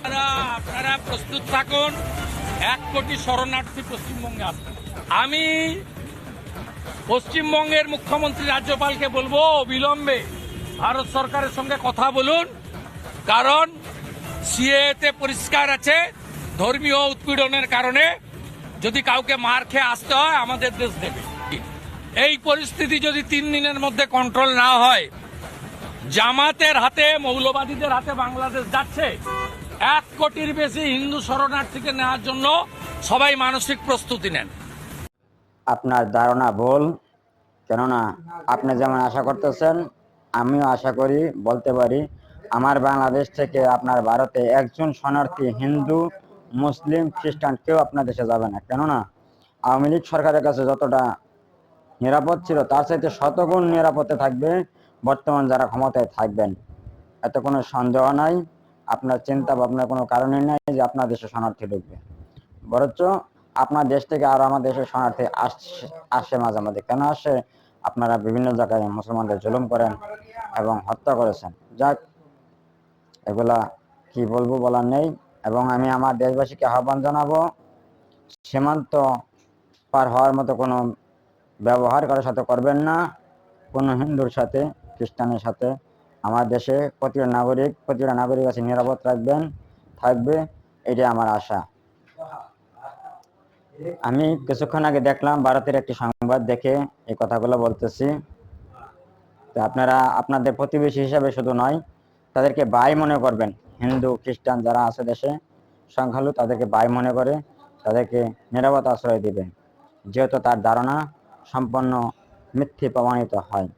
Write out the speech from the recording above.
আপনারা প্রস্তুত থাকুন, 1 কোটি শরণার্থী পশ্চিমবঙ্গে আসবে। আমি পশ্চিমবঙ্গের মুখ্যমন্ত্রী রাজ্যপালকে বলবো অবিলম্বে ভারত সরকারের সঙ্গে কথা বলুন, কারণ সিএতে পরিষ্কার আছে ধর্মীয় উৎপীড়নের কারণে যদি কাউকে মার খেয়ে আসতে হয় আমাদের দেশ দেবে। এই পরিস্থিতি যদি 3 দিনের মধ্যে কন্ট্রোল না হয়, জামাতের হাতে, মৌলবাদীদের হাতে বাংলাদেশ যাচ্ছে। 1 কোটির বেশি হিন্দু শরণার্থীকে নেওয়ার জন্য সবাই মানসিক প্রস্তুতি নেন। আপনার ধারণা ভুল, কেননা আপনি যেমন আশা করতেছেন আমিও আশা করি, বলতে পারি আমার বাংলাদেশ থেকে আপনার ভারতে একজন শরণার্থী হিন্দু, মুসলিম, খ্রিস্টান কেউ আপনার দেশে যাবে না। কেননা আওয়ামী লীগ সরকারের কাছে যতটা নিরাপদ ছিল তার চাইতে শতগুণ নিরাপদে থাকবে বর্তমান যারা ক্ষমতায় থাকবেন। এতে কোনো সন্দেহ নাই, আপনার চিন্তা ভাবনার কোনো কারণই নাই যে আপনার দেশে শরণার্থী ঢুকবে। বরঞ্চ আপনার দেশ থেকে আরো আমার দেশের শরণার্থী আসে মাঝে মাঝে। কেন আসে? আপনারা বিভিন্ন জায়গায় মুসলমানদের জুলুম করেন এবং হত্যা করেছেন। যাক, এগুলা কি বলবো বলার নেই। এবং আমি আমার দেশবাসীকে আহ্বান জানাবো, সীমান্ত পার হওয়ার মতো কোনো ব্যবহার কারোর সাথে করবেন না, কোনো হিন্দুর সাথে, খ্রিস্টানের সাথে। আমার দেশে প্রতিটা নাগরিক আছে নিরাপদ থাকবে, এটাই আমার আশা। আমি কিছুক্ষণ আগে দেখলাম ভারতের একটি সংবাদ, দেখে এই কথাগুলো বলতেছি। তো আপনারা আপনাদের প্রতিবেশী হিসাবে শুধু নয়, তাদেরকে ভাই মনে করবেন। হিন্দু খ্রিস্টান যারা আছে দেশে সংখ্যালঘু, তাদেরকে ভাই মনে করে তাদেরকে নিরাপদ আশ্রয় দিবেন, যেহেতু তার ধারণা সম্পন্ন মিথ্যে প্রমাণিত হয়।